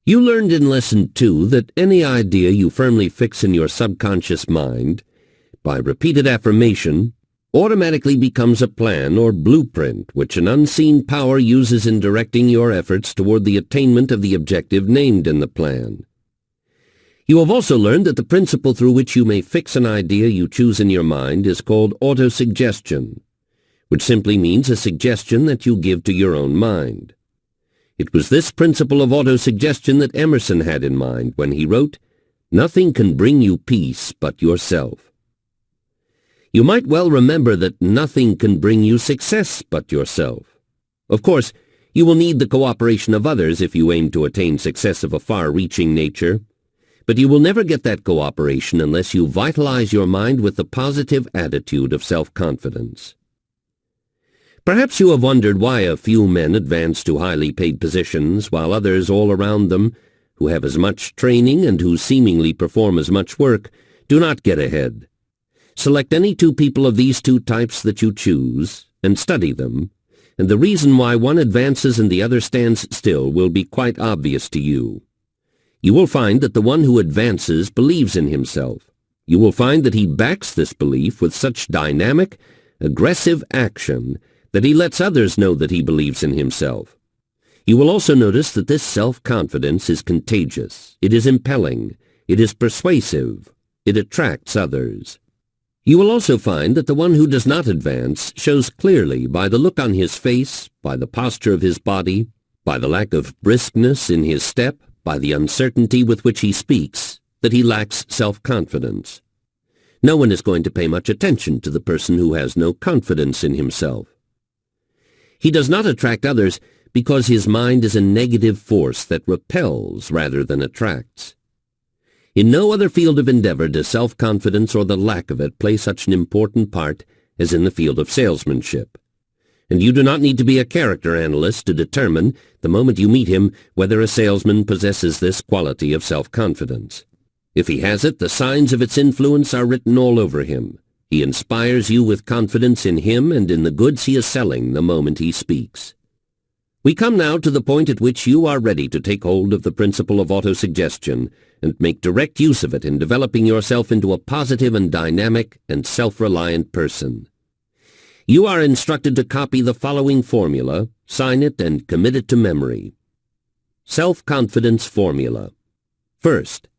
You learned in Lesson 2 that any idea you firmly fix in your subconscious mind, by repeated affirmation, automatically becomes a plan or blueprint which an unseen power uses in directing your efforts toward the attainment of the objective named in the plan. You have also learned that the principle through which you may fix an idea you choose in your mind is called autosuggestion, which simply means a suggestion that you give to your own mind. It was this principle of autosuggestion that Emerson had in mind when he wrote, "Nothing can bring you peace but yourself." You might well remember that nothing can bring you success but yourself. Of course, you will need the cooperation of others if you aim to attain success of a far-reaching nature, but you will never get that cooperation unless you vitalize your mind with the positive attitude of self-confidence. Perhaps you have wondered why a few men advance to highly paid positions while others all around them, who have as much training and who seemingly perform as much work, do not get ahead. Select any two people of these two types that you choose, and study them, and the reason why one advances and the other stands still will be quite obvious to you. You will find that the one who advances believes in himself. You will find that he backs this belief with such dynamic, aggressive action that he lets others know that he believes in himself. You will also notice that this self-confidence is contagious, it is impelling, it is persuasive, it attracts others. You will also find that the one who does not advance shows clearly by the look on his face, by the posture of his body, by the lack of briskness in his step, by the uncertainty with which he speaks, that he lacks self-confidence. No one is going to pay much attention to the person who has no confidence in himself. He does not attract others because his mind is a negative force that repels rather than attracts. In no other field of endeavor does self-confidence or the lack of it play such an important part as in the field of salesmanship. And you do not need to be a character analyst to determine, the moment you meet him, whether a salesman possesses this quality of self-confidence. If he has it, the signs of its influence are written all over him. He inspires you with confidence in him and in the goods he is selling the moment he speaks. We come now to the point at which you are ready to take hold of the principle of autosuggestion and make direct use of it in developing yourself into a positive and dynamic and self-reliant person. You are instructed to copy the following formula, sign it, and commit it to memory. Self-confidence formula. First,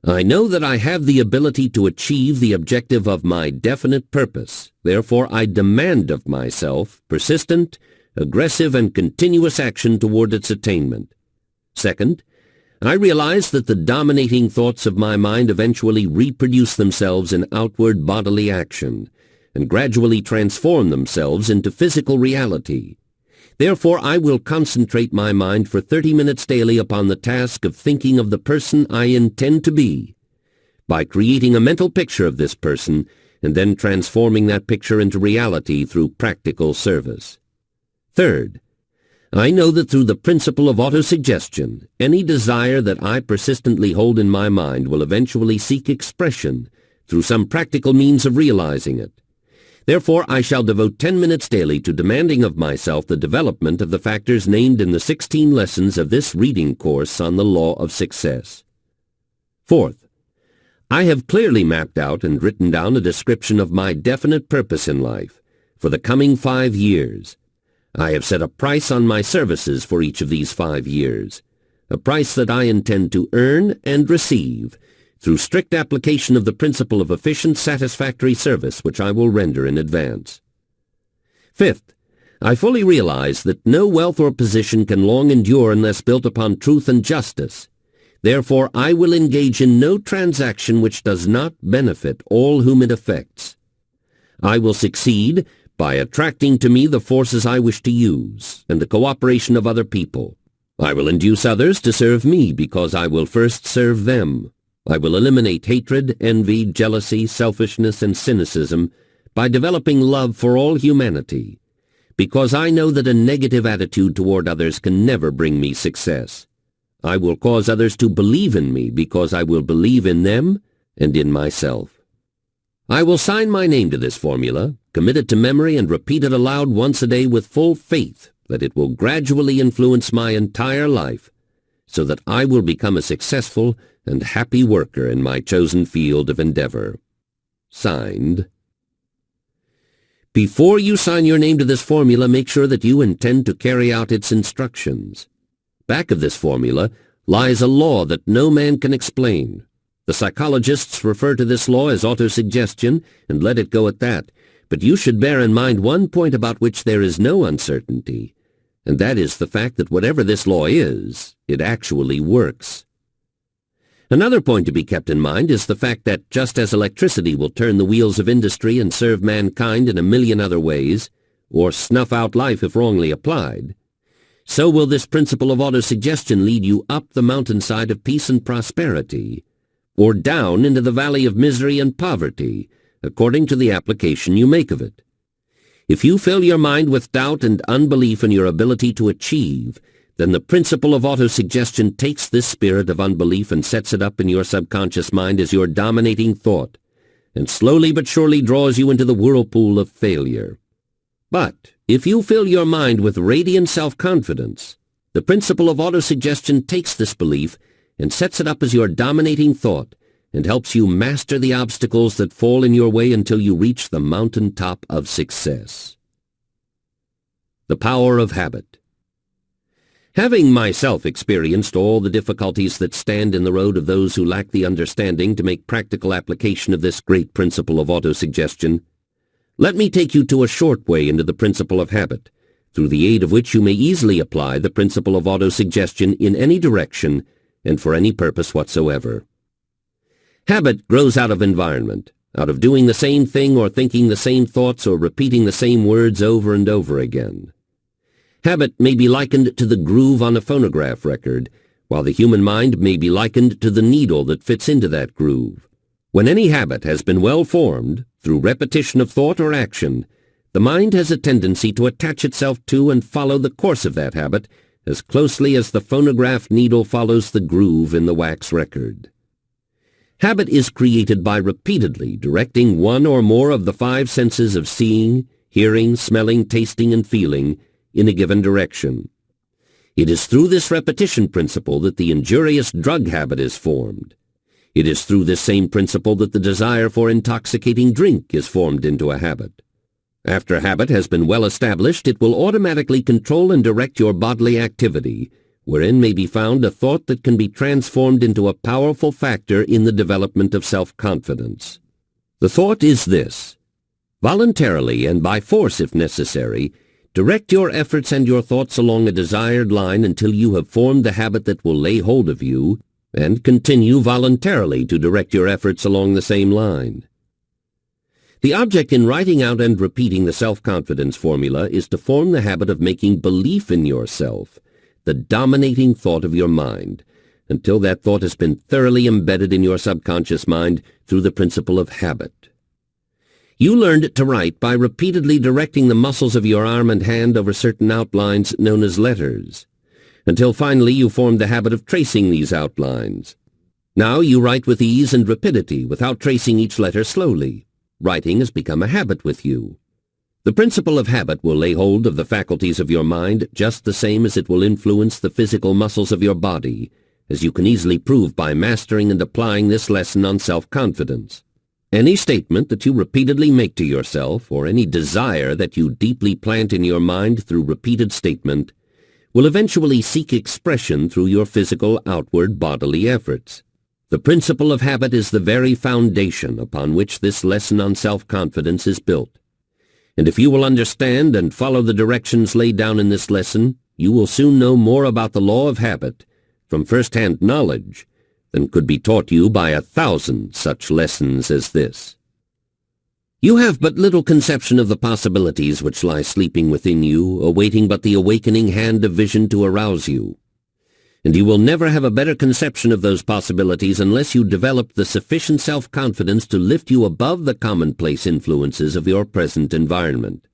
I know that I have the ability to achieve the objective of my definite purpose. Therefore, I demand of myself persistent, aggressive, and continuous action toward its attainment. Second, I realize that the dominating thoughts of my mind eventually reproduce themselves in outward bodily action and gradually transform themselves into physical reality. Therefore, I will concentrate my mind for 30 minutes daily upon the task of thinking of the person I intend to be, by creating a mental picture of this person and then transforming that picture into reality through practical service. Third, I know that through the principle of autosuggestion, any desire that I persistently hold in my mind will eventually seek expression through some practical means of realizing it. Therefore, I shall devote 10 minutes daily to demanding of myself the development of the factors named in the 16 lessons of this reading course on the law of success. Fourth, I have clearly mapped out and written down a description of my definite purpose in life for the coming 5 years. I have set a price on my services for each of these 5 years, a price that I intend to earn and receive through strict application of the principle of efficient, satisfactory service which I will render in advance. Fifth, I fully realize that no wealth or position can long endure unless built upon truth and justice. Therefore, I will engage in no transaction which does not benefit all whom it affects. I will succeed by attracting to me the forces I wish to use and the cooperation of other people. I will induce others to serve me because I will first serve them. I will eliminate hatred, envy, jealousy, selfishness, and cynicism by developing love for all humanity, because I know that a negative attitude toward others can never bring me success. I will cause others to believe in me because I will believe in them and in myself. I will sign my name to this formula, commit it to memory, and repeat it aloud once a day with full faith that it will gradually influence my entire life, so that I will become a successful and happy worker in my chosen field of endeavor. Signed. Before you sign your name to this formula, make sure that you intend to carry out its instructions. Back of this formula lies a law that no man can explain. The psychologists refer to this law as autosuggestion, and let it go at that. But you should bear in mind one point about which there is no uncertainty, and that is the fact that whatever this law is, it actually works. Another point to be kept in mind is the fact that just as electricity will turn the wheels of industry and serve mankind in a million other ways, or snuff out life if wrongly applied, so will this principle of autosuggestion lead you up the mountainside of peace and prosperity, or down into the valley of misery and poverty, according to the application you make of it. If you fill your mind with doubt and unbelief in your ability to achieve, then the principle of autosuggestion takes this spirit of unbelief and sets it up in your subconscious mind as your dominating thought, and slowly but surely draws you into the whirlpool of failure. But if you fill your mind with radiant self-confidence, the principle of autosuggestion takes this belief and sets it up as your dominating thought, and helps you master the obstacles that fall in your way until you reach the mountaintop of success. The power of habit. Having myself experienced all the difficulties that stand in the road of those who lack the understanding to make practical application of this great principle of autosuggestion, let me take you to a short way into the principle of habit, through the aid of which you may easily apply the principle of autosuggestion in any direction and for any purpose whatsoever. Habit grows out of environment, out of doing the same thing or thinking the same thoughts or repeating the same words over and over again. Habit may be likened to the groove on a phonograph record, while the human mind may be likened to the needle that fits into that groove. When any habit has been well formed, through repetition of thought or action, the mind has a tendency to attach itself to and follow the course of that habit as closely as the phonograph needle follows the groove in the wax record. Habit is created by repeatedly directing one or more of the five senses of seeing, hearing, smelling, tasting, and feeling in a given direction. It is through this repetition principle that the injurious drug habit is formed. It is through this same principle that the desire for intoxicating drink is formed into a habit. After a habit has been well established, it will automatically control and direct your bodily activity, wherein may be found a thought that can be transformed into a powerful factor in the development of self-confidence. The thought is this: voluntarily and by force if necessary, direct your efforts and your thoughts along a desired line until you have formed the habit that will lay hold of you, and continue voluntarily to direct your efforts along the same line. The object in writing out and repeating the self-confidence formula is to form the habit of making belief in yourself the dominating thought of your mind, until that thought has been thoroughly embedded in your subconscious mind through the principle of habit. You learned to write by repeatedly directing the muscles of your arm and hand over certain outlines known as letters, until finally you formed the habit of tracing these outlines. Now you write with ease and rapidity without tracing each letter slowly. Writing has become a habit with you. The principle of habit will lay hold of the faculties of your mind just the same as it will influence the physical muscles of your body, as you can easily prove by mastering and applying this lesson on self-confidence. Any statement that you repeatedly make to yourself, or any desire that you deeply plant in your mind through repeated statement, will eventually seek expression through your physical outward bodily efforts. The principle of habit is the very foundation upon which this lesson on self-confidence is built. And if you will understand and follow the directions laid down in this lesson, you will soon know more about the law of habit from first-hand knowledge than could be taught you by 1,000 such lessons as this. You have but little conception of the possibilities which lie sleeping within you, awaiting but the awakening hand of vision to arouse you. And you will never have a better conception of those possibilities unless you develop the sufficient self-confidence to lift you above the commonplace influences of your present environment.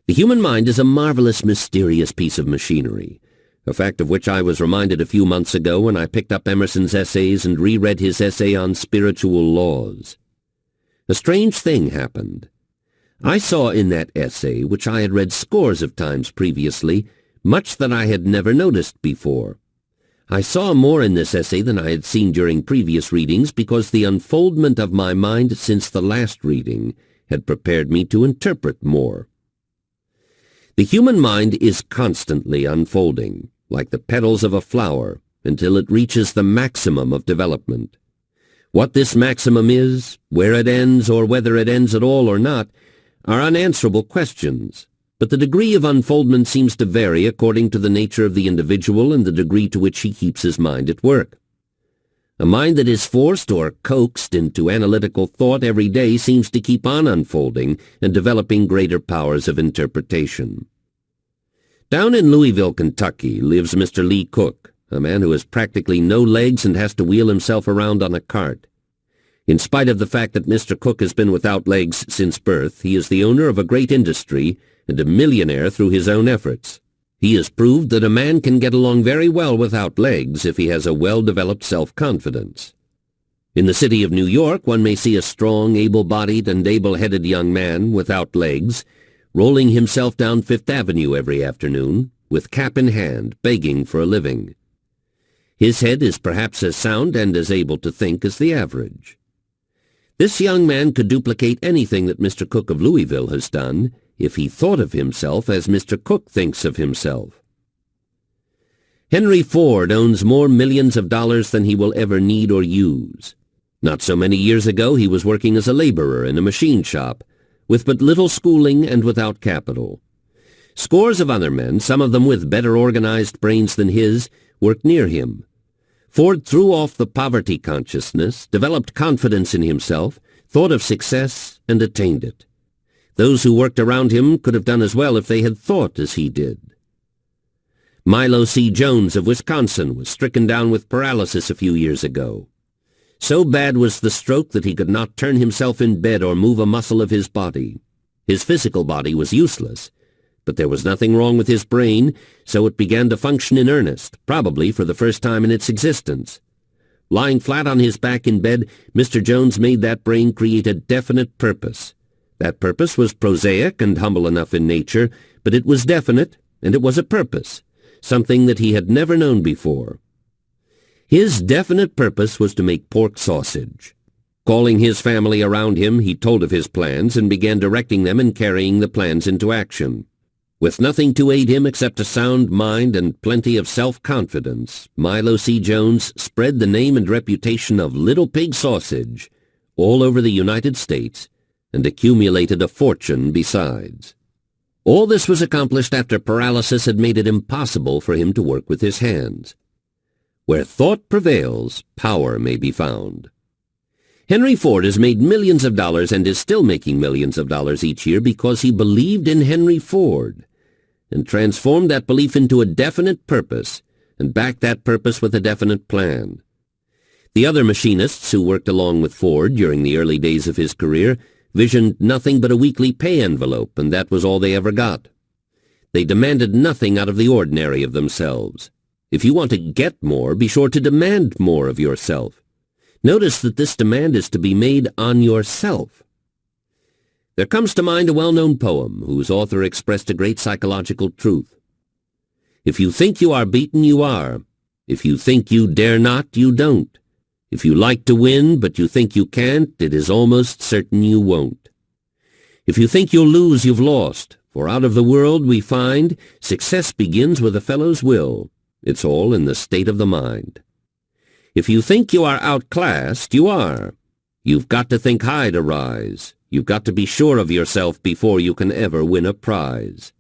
The human mind is a marvelous, mysterious piece of machinery, a fact of which I was reminded a few months ago when I picked up Emerson's essays and reread his essay on spiritual laws. A strange thing happened. I saw in that essay, which I had read scores of times previously, much that I had never noticed before. I saw more in this essay than I had seen during previous readings because the unfoldment of my mind since the last reading had prepared me to interpret more. The human mind is constantly unfolding, like the petals of a flower, until it reaches the maximum of development. What this maximum is, where it ends, or whether it ends at all or not, are unanswerable questions. But the degree of unfoldment seems to vary according to the nature of the individual and the degree to which he keeps his mind at work. A mind that is forced or coaxed into analytical thought every day seems to keep on unfolding and developing greater powers of interpretation. Down in Louisville, Kentucky, lives Mr. Lee Cook, a man who has practically no legs and has to wheel himself around on a cart. In spite of the fact that Mr. Cook has been without legs since birth, he is the owner of a great industry and a millionaire through his own efforts. He has proved that a man can get along very well without legs if he has a well-developed self-confidence. In the city of New York, one may see a strong, able-bodied, and able-headed young man without legs rolling himself down Fifth Avenue every afternoon, with cap in hand, begging for a living. His head is perhaps as sound and as able to think as the average. This young man could duplicate anything that Mr. Cook of Louisville has done if he thought of himself as Mr. Cook thinks of himself. Henry Ford owns more millions of dollars than he will ever need or use. Not so many years ago he was working as a laborer in a machine shop, with but little schooling and without capital. Scores of other men, some of them with better organized brains than his, worked near him. Ford threw off the poverty consciousness, developed confidence in himself, thought of success, and attained it. Those who worked around him could have done as well if they had thought as he did. Milo C. Jones of Wisconsin was stricken down with paralysis a few years ago. So bad was the stroke that he could not turn himself in bed or move a muscle of his body. His physical body was useless, but there was nothing wrong with his brain, so it began to function in earnest, probably for the first time in its existence. Lying flat on his back in bed, Mr. Jones made that brain create a definite purpose. That purpose was prosaic and humble enough in nature, but it was definite, and it was a purpose, something that he had never known before. His definite purpose was to make pork sausage. Calling his family around him, he told of his plans and began directing them and carrying the plans into action. With nothing to aid him except a sound mind and plenty of self-confidence, Milo C. Jones spread the name and reputation of Little Pig Sausage all over the United States and accumulated a fortune besides. All this was accomplished after paralysis had made it impossible for him to work with his hands. Where thought prevails, power may be found. Henry Ford has made millions of dollars and is still making millions of dollars each year because he believed in Henry Ford and transformed that belief into a definite purpose and backed that purpose with a definite plan. The other machinists who worked along with Ford during the early days of his career visioned nothing but a weekly pay envelope, and that was all they ever got. They demanded nothing out of the ordinary of themselves. If you want to get more, be sure to demand more of yourself. Notice that this demand is to be made on yourself. There comes to mind a well-known poem whose author expressed a great psychological truth. If you think you are beaten, you are. If you think you dare not, you don't. If you like to win, but you think you can't, it is almost certain you won't. If you think you'll lose, you've lost, for out of the world we find success begins with a fellow's will. It's all in the state of the mind. If you think you are outclassed, you are. You've got to think high to rise. You've got to be sure of yourself before you can ever win a prize.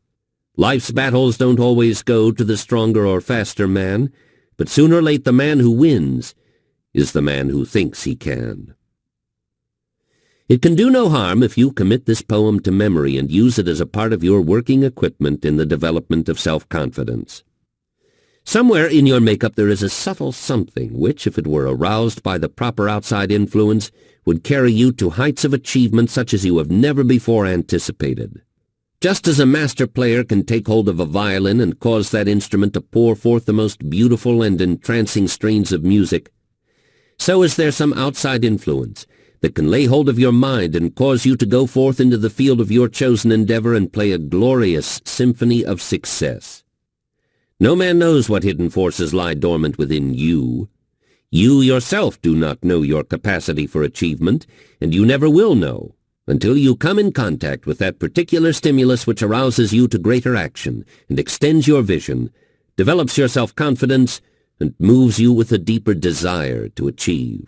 Life's battles don't always go to the stronger or faster man, but sooner or late the man who wins is the man who thinks he can. It can do no harm if you commit this poem to memory and use it as a part of your working equipment in the development of self-confidence. Somewhere in your makeup there is a subtle something which, if it were aroused by the proper outside influence, would carry you to heights of achievement such as you have never before anticipated. Just as a master player can take hold of a violin and cause that instrument to pour forth the most beautiful and entrancing strains of music, so is there some outside influence that can lay hold of your mind and cause you to go forth into the field of your chosen endeavor and play a glorious symphony of success. No man knows what hidden forces lie dormant within you. You yourself do not know your capacity for achievement, and you never will know until you come in contact with that particular stimulus which arouses you to greater action and extends your vision, develops your self-confidence, and moves you with a deeper desire to achieve.